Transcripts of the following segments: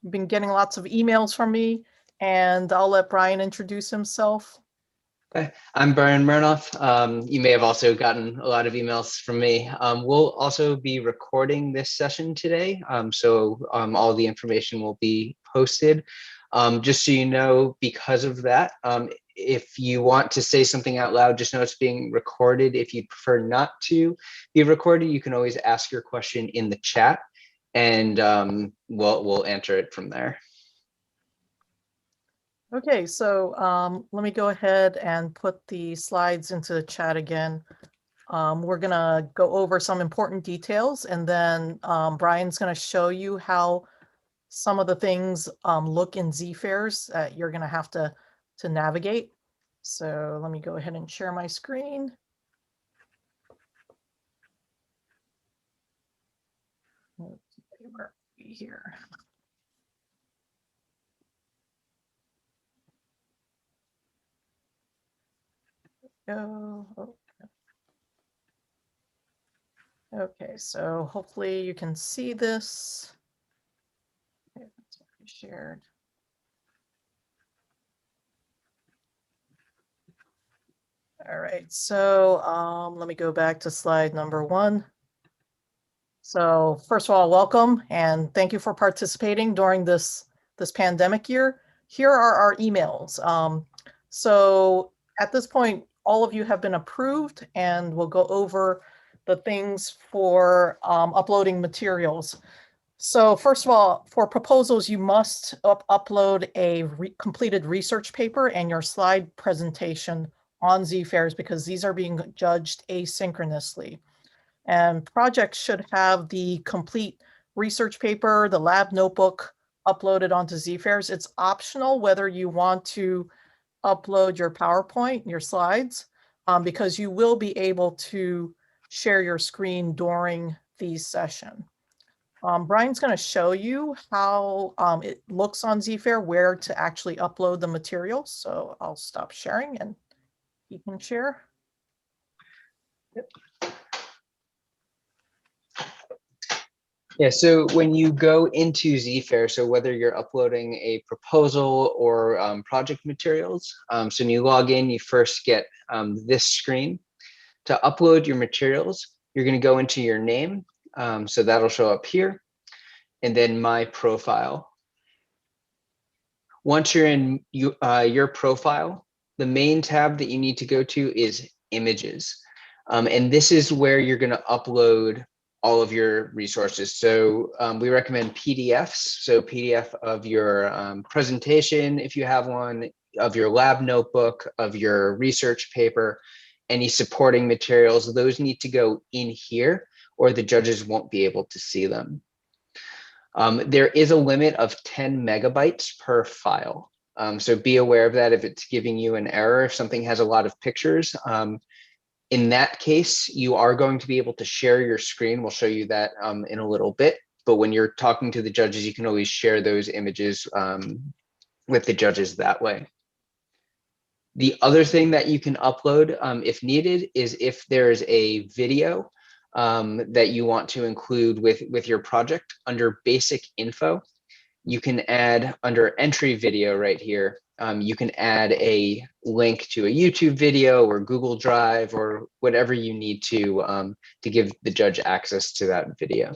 been getting lots of emails from me, and I'll let Brian introduce himself. Okay, I'm Brian Murnoff. You may have also gotten a lot of emails from me. We'll also be recording this session today, so all the information will be posted. Just so you know, because of that, if you want to say something out loud, just know it's being recorded. If you prefer not to be recorded, you can always ask your question in the chat, and we'll answer it from there. Okay, so let me go ahead and put the slides into the chat again. We're gonna go over some important details, and then Brian's gonna show you how some of the things look in ZFairs that you're gonna have to navigate. So let me go ahead and share my screen. Where are we here? Go. Oh. Okay, so hopefully you can see this. Okay, that's already shared. All right, so let me go back to slide number 1. So first of all, welcome and thank you for participating during this pandemic year. Here are our emails. So at this point, all of you have been approved, and we'll go over the things for uploading materials. So first of all, for proposals, you must upload a completed research paper and your slide presentation on ZFairs, because these are being judged asynchronously. And projects should have the complete research paper, the lab notebook uploaded onto ZFairs. It's optional whether you want to upload your PowerPoint, your slides, because you will be able to share your screen during the session. Brian's going to show you how it looks on ZFair, where to actually upload the materials. So I'll stop sharing and he can share. Yep. Yeah, so when you go into ZFair, so whether you're uploading a proposal or project materials, so when you log in, you first get this screen. To upload your materials, you're going to go into your name, so that'll show up here, and then my profile. Once you're in your profile, the main tab that you need to go to is images, and this is where you're going to upload all of your resources. So we recommend PDFs, so PDF of your presentation, if you have one, of your lab notebook, of your research paper, any supporting materials. Those need to go in here, or the judges won't be able to see them. There is a limit of 10 megabytes per file. So be aware of that if it's giving you an error, if something has a lot of pictures. In that case, you are going to be able to share your screen. We'll show you that in a little bit. But when you're talking to the judges, you can always share those images with the judges that way. The other thing that you can upload if needed is if there's a video that you want to include with your project. Under basic info, you can add under entry video right here, you can add a link to a YouTube video or Google Drive or whatever you need to give the judge access to that video.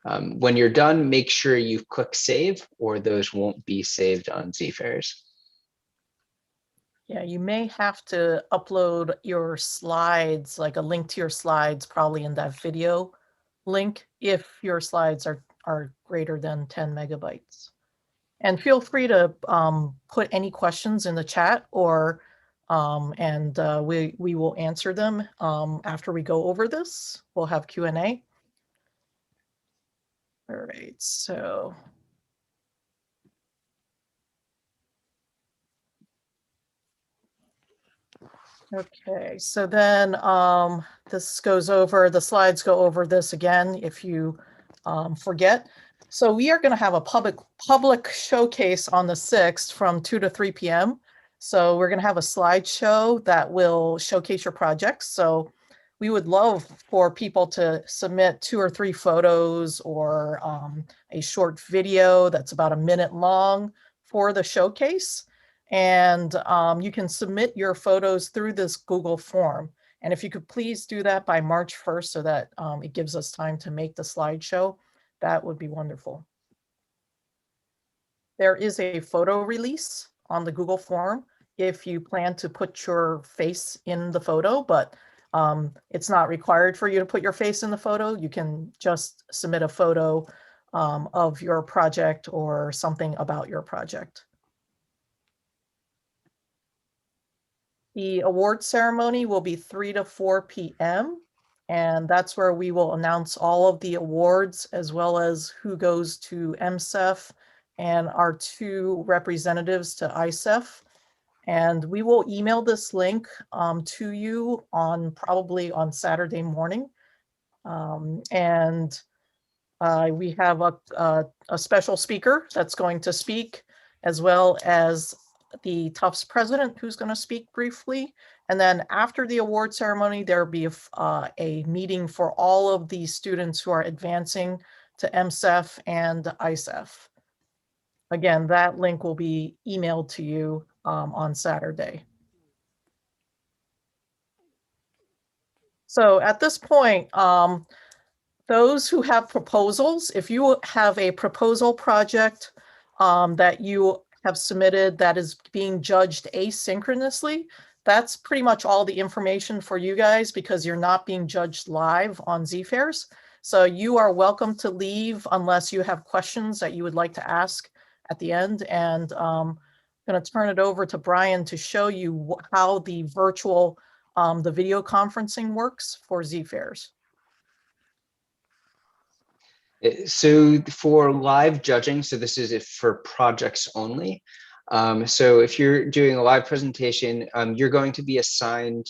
When you're done, make sure you click save, or those won't be saved on ZFairs. Yeah, you may have to upload your slides, like a link to your slides, probably in that video link, if your slides are greater than 10 megabytes. And feel free to put any questions in the chat, or we will answer them after we go over this. We'll have Q&A. All right, so. Okay, so then this goes over, the slides go over this again if you forget. So we are going to have a public showcase on the 6th from 2 to 3 p.m. So we're going to have a slideshow that will showcase your projects. So we would love for people to submit 2 or 3 photos or a short video that's about a minute long for the showcase. And you can submit your photos through this Google form. And if you could please do that by March 1st so that it gives us time to make the slideshow, that would be wonderful. There is a photo release on the Google form if you plan to put your face in the photo, but it's not required for you to put your face in the photo. You can just submit a photo of your project or something about your project. The award ceremony will be 3 to 4 p.m. And that's where we will announce all of the awards as well as who goes to MCEF and our 2 representatives to ICEF. And we will email this link to you probably on Saturday morning. And we have a special speaker that's going to speak, as well as the Tufts president who's going to speak briefly. And then after the award ceremony, there'll be a meeting for all of the students who are advancing to MCEF and ICEF. Again, that link will be emailed to you on Saturday. So at this point, those who have proposals, if you have a proposal project that you have submitted that is being judged asynchronously, that's pretty much all the information for you guys because you're not being judged live on ZFairs. So you are welcome to leave unless you have questions that you would like to ask at the end. And I'm going to turn it over to Brian to show you how the virtual, the video conferencing works for ZFairs. So for live judging, so this is for projects only. So if you're doing a live presentation, you're going to be assigned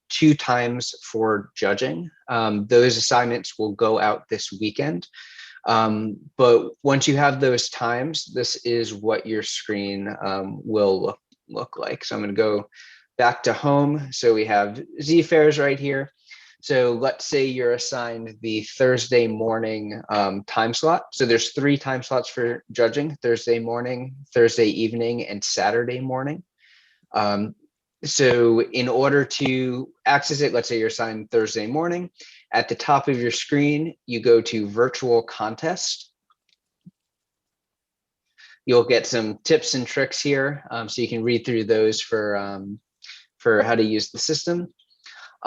2 times for judging. Those assignments will go out this weekend. But once you have those times, this is what your screen will look like. So I'm going to go back to home. So we have ZFairs right here. So let's say you're assigned the Thursday morning time slot. So there's 3 time slots for judging: Thursday morning, Thursday evening, and Saturday morning. So in order to access it, let's say you're assigned Thursday morning, at the top of your screen, you go to virtual contest. You'll get some tips and tricks here. So you can read through those for how to use the system.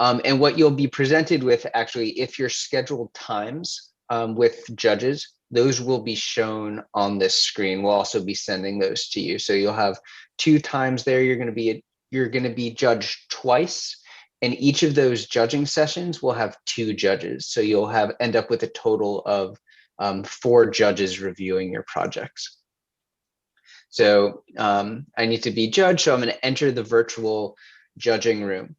And what you'll be presented with, actually, if you're scheduled times with judges, those will be shown on this screen. We'll also be sending those to you. So you'll have 2 times there. You're going to be judged twice, and each of those judging sessions will have 2 judges. So you'll end up with a total of 4 judges reviewing your projects. So I need to be judged, so I'm going to enter the virtual judging room.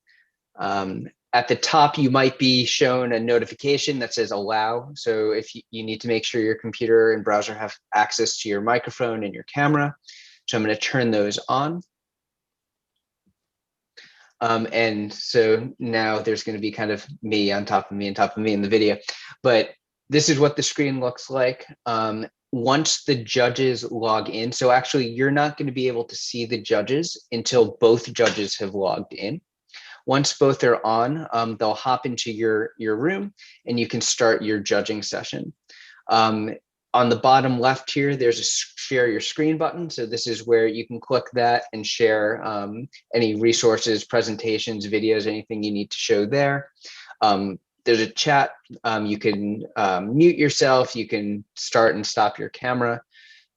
At the top, you might be shown a notification that says allow. So if you need to make sure your computer and browser have access to your microphone and your camera. So I'm going to turn those on. And so now there's going to be kind of me on top of me in the video. But this is what the screen looks like once the judges log in. So actually, you're not going to be able to see the judges until both judges have logged in. Once both are on, they'll hop into your room and you can start your judging session. On the bottom left here, there's a share your screen button. So this is where you can click that and share any resources, presentations, videos, anything you need to show there. There's a chat. You can mute yourself. You can start and stop your camera.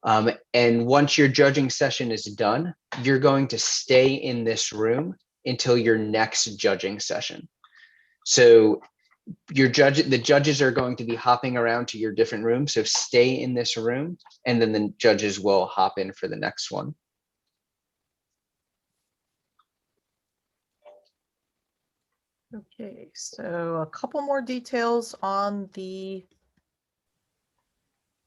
And once your judging session is done, you're going to stay in this room until your next judging session. So the judges are going to be hopping around to your different rooms. So stay in this room, and then the judges will hop in for the next one. Okay, so a couple more details on the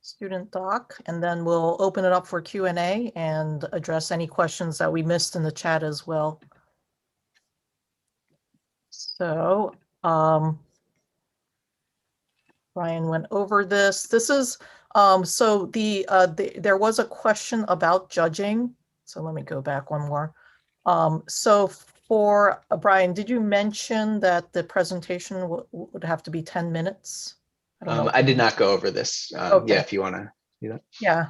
student doc, and then we'll open it up for Q&A and address any questions that we missed in the chat as well. So Brian went over this. This is, so there was a question about judging. So let me go back one more. So for Brian, did you mention that the presentation would have to be 10 minutes? I don't know. I did not go over this. Okay. Yeah, if you want to do that. Yeah.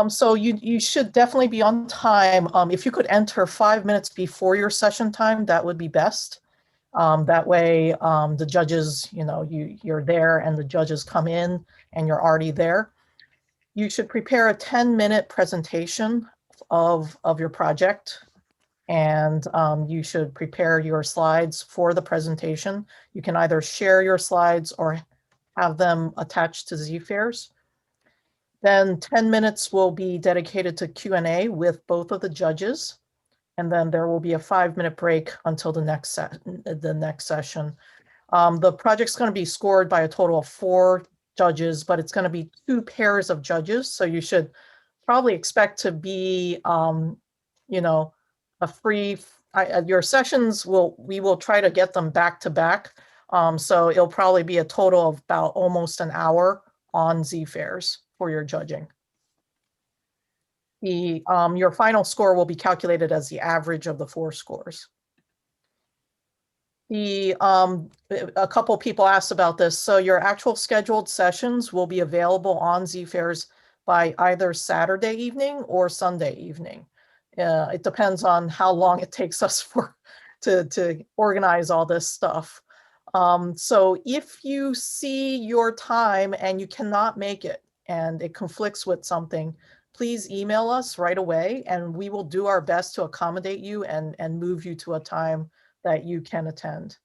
So you should definitely be on time. If you could enter 5 minutes before your session time, that would be best. That way, the judges, you're there and the judges come in and you're already there. You should prepare a 10-minute presentation of your project. And you should prepare your slides for the presentation. You can either share your slides or have them attached to ZFairs. Then 10 minutes will be dedicated to Q&A with both of the judges. And then there will be a 5-minute break until the next session. The project's going to be scored by a total of 4 judges, but it's going to be 2 pairs of judges. So you should probably expect to be, a free, your sessions we will try to get them back to back. So it'll probably be a total of about almost an hour on ZFairs for your judging. Your final score will be calculated as the average of the 4 scores. A couple people asked about this. So your actual scheduled sessions will be available on ZFairs by either Saturday evening or Sunday evening. It depends on how long it takes us to organize all this stuff. So if you see your time and you cannot make it and it conflicts with something, please email us right away and we will do our best to accommodate you and move you to a time that you can attend.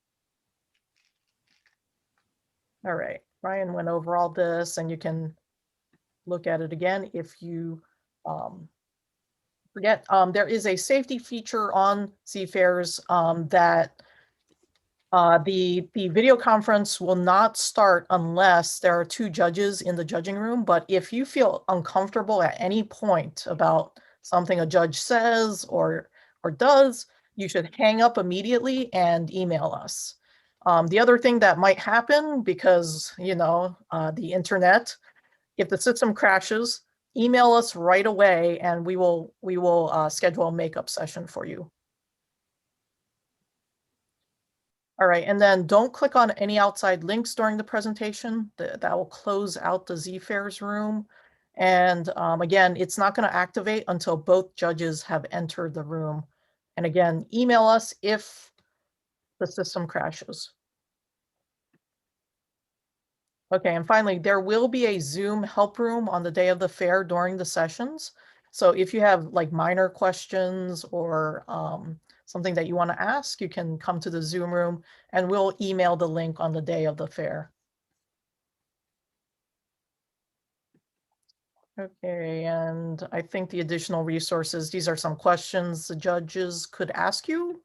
All right, Ryan went over all this and you can look at it again if you forget. There is a safety feature on ZFairs that the video conference will not start unless there are 2 judges in the judging room. But if you feel uncomfortable at any point about something a judge says or does, you should hang up immediately and email us. The other thing that might happen because, the internet, if the system crashes, email us right away and we will schedule a makeup session for you. All right, and then don't click on any outside links during the presentation. That will close out the ZFairs room. And again, it's not going to activate until both judges have entered the room. And again, email us if the system crashes. Okay, and finally, there will be a Zoom help room on the day of the fair during the sessions. So if you have like minor questions or something that you want to ask, you can come to the Zoom room and we'll email the link on the day of the fair. Okay, and I think the additional resources, these are some questions the judges could ask you.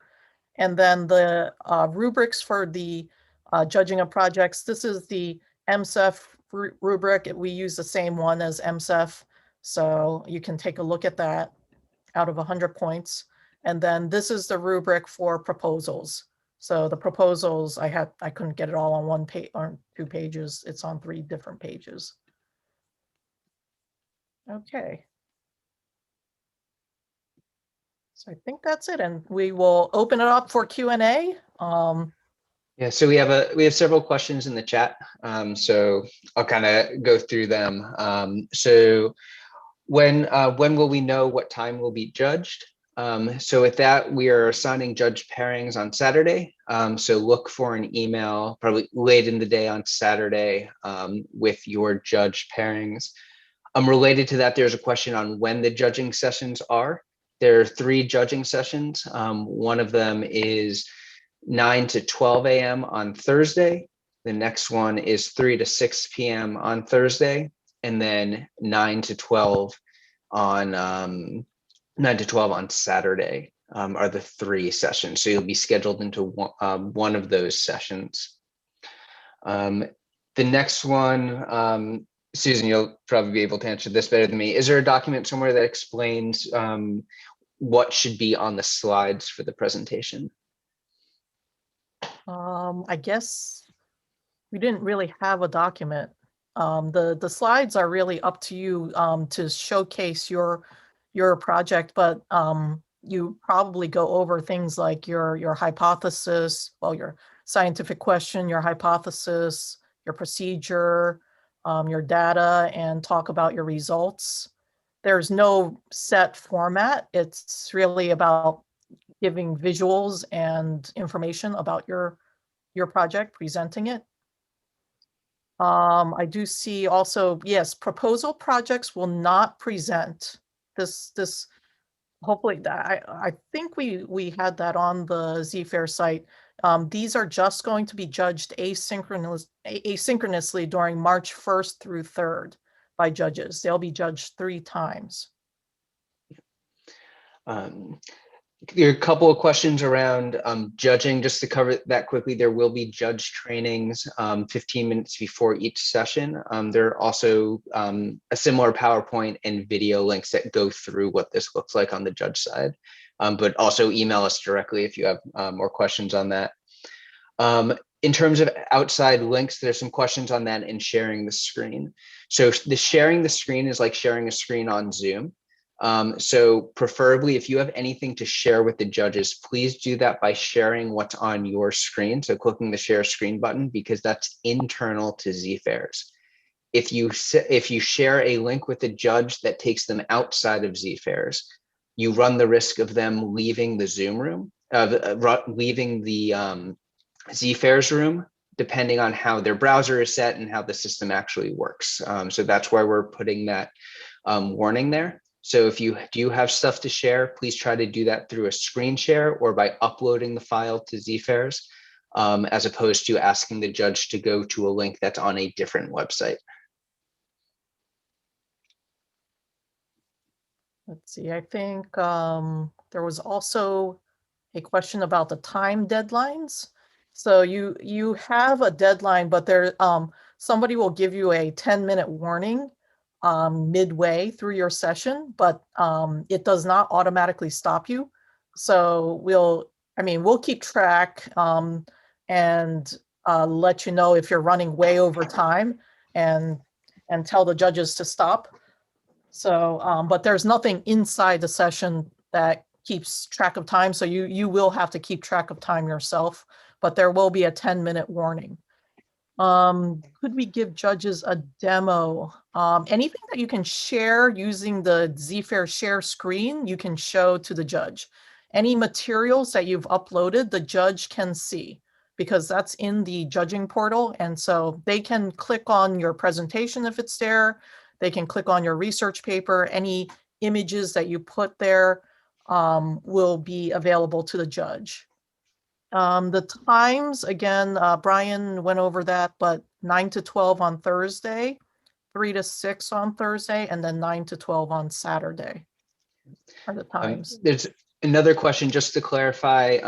And then the rubrics for the judging of projects. This is the MCEF rubric. We use the same one as MCEF. So you can take a look at that out of 100 points. And then this is the rubric for proposals. So the proposals, I couldn't get it all on 1 page or 2 pages. It's on 3 different pages. Okay. So I think that's it. And we will open it up for Q&A. Yeah, so we have several questions in the chat. So I'll kind of go through them. So when will we know what time will be judged? So with that, we are assigning judge pairings on Saturday. So look for an email probably late in the day on Saturday with your judge pairings. Related to that, there's a question on when the judging sessions are. There are 3 judging sessions. One of them is 9 to 12 a.m. on Thursday. The next one is 3 to 6 p.m. on Thursday, and then 9 to 12 on 9 to 12 on Saturday are the 3 sessions. So you'll be scheduled into one of those sessions. The next one, Susan, you'll probably be able to answer this better than me. Is there a document somewhere that explains what should be on the slides for the presentation? I guess we didn't really have a document. The slides are really up to you to showcase your project, but you probably go over things like your hypothesis, well, your scientific question, your hypothesis, your procedure, your data, and talk about your results. There's no set format. It's really about giving visuals and information about your project, presenting it. I do see also, yes, proposal projects will not present this. Hopefully, I think we had that on the ZFair site. These are just going to be judged asynchronously during March 1st through 3rd by judges. They'll be judged 3 times. There are a couple of questions around judging. Just to cover that quickly, there will be judge trainings 15 minutes before each session. There are also a similar PowerPoint and video links that go through what this looks like on the judge side, but also email us directly if you have more questions on that. In terms of outside links, there's some questions on that and sharing the screen. So the sharing the screen is like sharing a screen on Zoom. So preferably if you have anything to share with the judges, please do that by sharing what's on your screen. So clicking the share screen button, because that's internal to ZFairs. If you share a link with a judge that takes them outside of ZFairs, you run the risk of them leaving the Zoom room, leaving the ZFairs room, depending on how their browser is set and how the system actually works. So that's why we're putting that warning there. So if you do have stuff to share, please try to do that through a screen share or by uploading the file to ZFairs, as opposed to asking the judge to go to a link that's on a different website. Let's see, I think there was also a question about the time deadlines. So you have a deadline, but there somebody will give you a 10-minute warning midway through your session, but it does not automatically stop you. So we'll keep track and let you know if you're running way over time and tell the judges to stop. So, but there's nothing inside the session that keeps track of time. So you will have to keep track of time yourself, but there will be a 10-minute warning. Could we give judges a demo? Anything that you can share using the ZFair share screen, you can show to the judge. Any materials that you've uploaded, the judge can see because that's in the judging portal. And so they can click on your presentation if it's there. They can click on your research paper. Any images that you put there will be available to the judge. The times, again, Brian went over that, but 9 to 12 on Thursday, 3 to 6 on Thursday, and then 9 to 12 on Saturday are the times. There's another question just to clarify,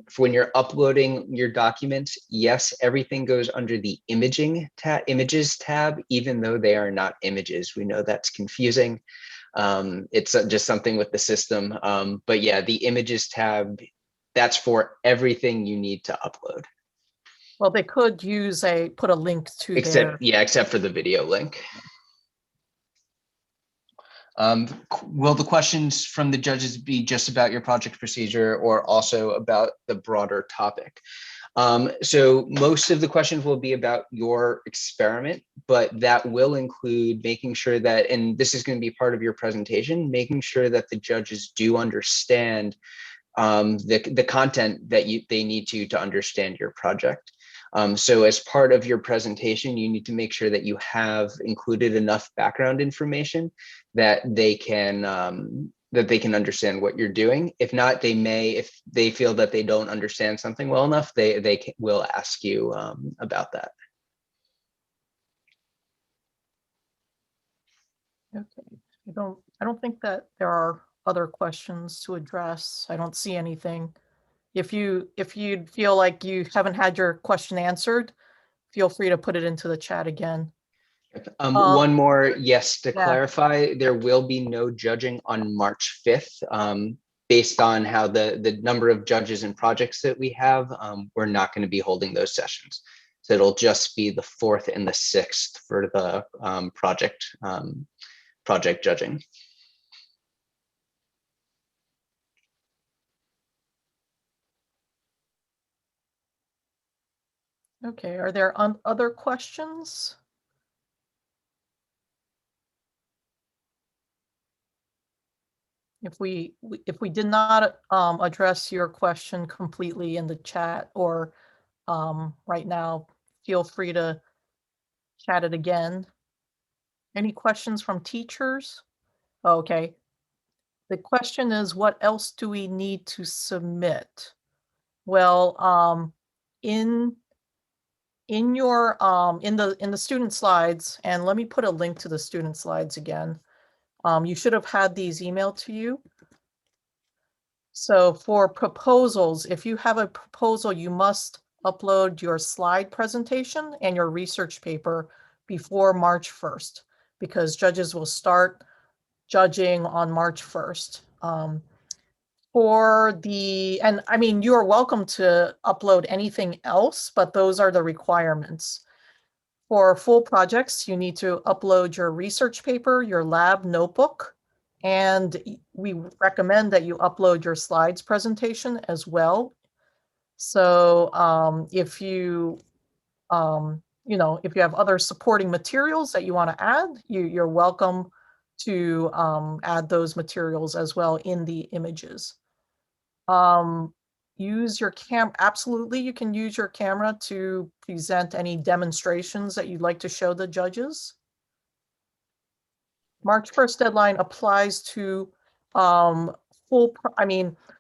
for when you're uploading your documents, yes, everything goes under the images tab, even though they are not images. We know that's confusing. It's just something with the system. But yeah, the images tab, that's for everything you need to upload. Well, they could put a link to except for the video link. Will the questions from the judges be just about your project procedure or also about the broader topic? So most of the questions will be about your experiment, but that will include making sure that, and this is going to be part of your presentation, making sure that the judges do understand the content that they need to understand your project. So as part of your presentation, you need to make sure that you have included enough background information that they can understand what you're doing. If not, they may, if they feel that they don't understand something well enough, they will ask you about that. Okay, I don't think that there are other questions to address. I don't see anything. If you feel like you haven't had your question answered, feel free to put it into the chat again. One more, yes, to clarify, there will be no judging on March 5th. based on how the number of judges and projects that we have, we're not going to be holding those sessions. So it'll just be the 4th and the 6th for the project judging. Okay, are there other questions? If we did not address your question completely in the chat or right now, feel free to chat it again. Any questions from teachers? Okay. The question is, what else do we need to submit? Well, in your in the student slides, and let me put a link to the student slides again. You should have had these emailed to you. So for proposals, if you have a proposal, you must upload your slide presentation and your research paper before March 1st, because judges will start judging on March 1st. And I mean, you are welcome to upload anything else, but those are the requirements. For full projects, you need to upload your research paper, your lab notebook, and we recommend that you upload your slides presentation as well. So if you if you have other supporting materials that you want to add, you're welcome to add those materials as well in the images. Use your absolutely, you can use your camera to present any demonstrations that you'd like to show the judges. March 1st deadline applies to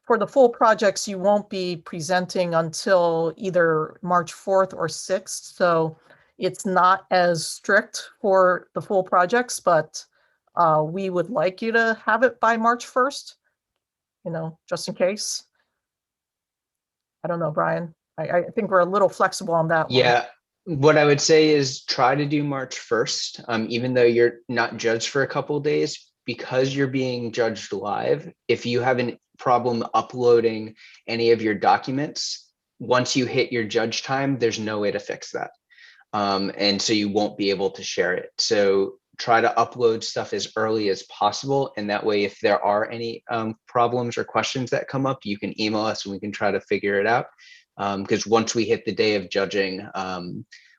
for the full projects, you won't be presenting until either March 4th or 6th. So it's not as strict for the full projects, but we would like you to have it by March 1st, just in case. I don't know, Brian. I think we're a little flexible on that one. Yeah, what I would say is try to do March 1st, even though you're not judged for a couple of days, because you're being judged live. If you have a problem uploading any of your documents, once you hit your judge time, there's no way to fix that. And so you won't be able to share it. So try to upload stuff as early as possible. And that way, if there are any problems or questions that come up, you can email us and we can try to figure it out. Because once we hit the day of judging,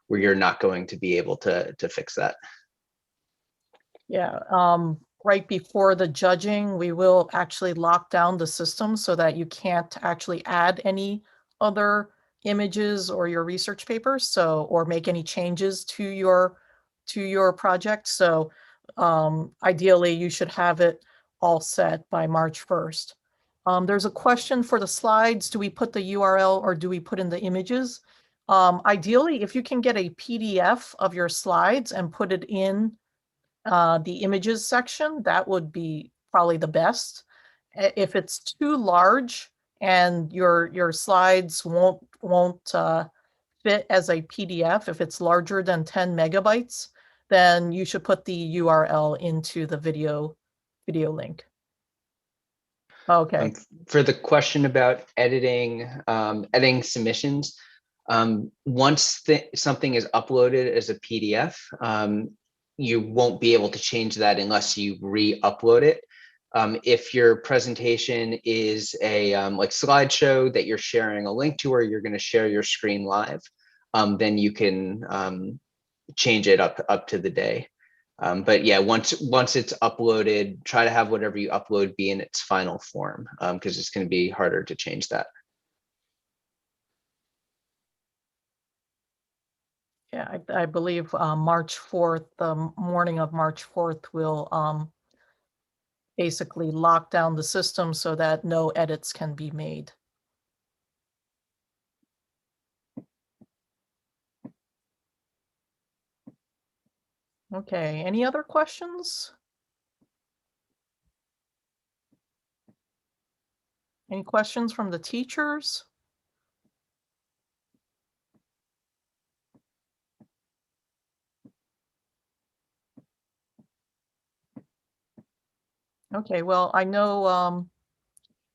where you're not going to be able to fix that. Yeah, right before the judging, we will actually lock down the system so that you can't actually add any other images or your research papers, or make any changes to your project. So ideally, you should have it all set by March 1st. There's a question for the slides. Do we put the URL or do we put in the images? Ideally, if you can get a PDF of your slides and put it in the images section, that would be probably the best. If it's too large and your slides won't fit as a PDF, if it's larger than 10 megabytes, then you should put the URL into the video link. Okay. For the question about editing submissions, once something is uploaded as a PDF, you won't be able to change that unless you re-upload it. If your presentation is a like slideshow that you're sharing a link to, or you're going to share your screen live, then you can change it up to the day. But yeah, once it's uploaded, try to have whatever you upload be in its final form, because it's going to be harder to change that. Yeah, I believe March 4th, the morning of March 4th, will basically lock down the system so that no edits can be made. Okay, any other questions? Any questions from the teachers? Okay, well, I know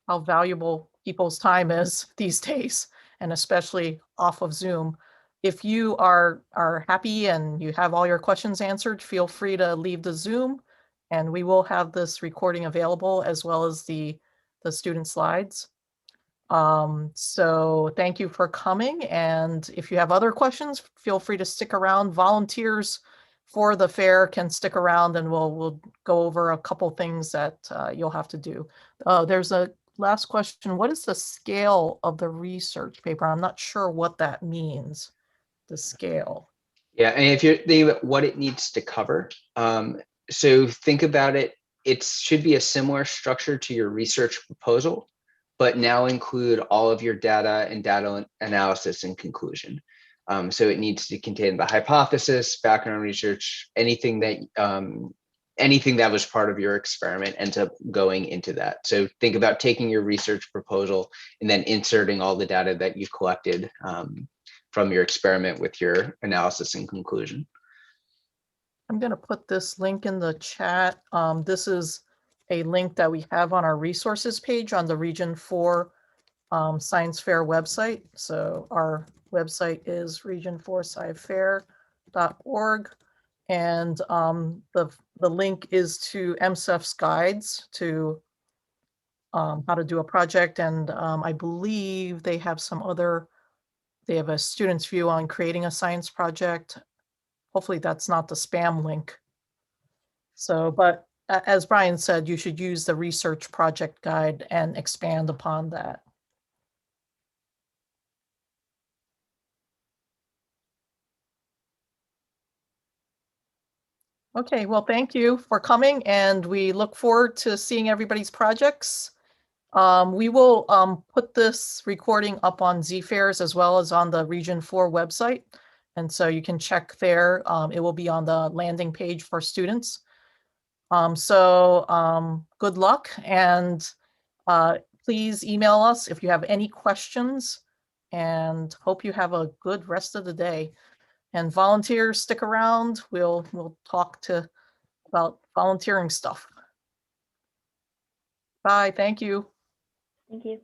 how valuable people's time is these days, and especially off of Zoom. If you are happy and you have all your questions answered, feel free to leave the Zoom, and we will have this recording available as well as the student slides. So thank you for coming, and if you have other questions, feel free to stick around. Volunteers for the fair can stick around, and we'll go over a couple things that you'll have to do. There's a last question. What is the scale of the research paper? I'm not sure what that means, the scale. Yeah, and if you're thinking about what it needs to cover, so think about it, it should be a similar structure to your research proposal, but now include all of your data and data analysis and conclusion. So it needs to contain the hypothesis, background research, anything that was part of your experiment ends up going into that. So think about taking your research proposal and then inserting all the data that you've collected from your experiment with your analysis and conclusion. I'm going to put this link in the chat. This is a link that we have on our resources page on the Region 4 Science Fair website. So our website is region4scifair.org. And the link is to MCEF's guides to how to do a project. And I believe they have they have a student's view on creating a science project. Hopefully that's not the spam link. So, but as Brian said, you should use the research project guide and expand upon that. Okay, well, thank you for coming, and we look forward to seeing everybody's projects. We will put this recording up on ZFairs as well as on the Region 4 website. And so you can check there. It will be on the landing page for students. Good luck, and please email us if you have any questions, and hope you have a good rest of the day. And volunteers, stick around. We'll talk about volunteering stuff. Bye, thank you. Thank you.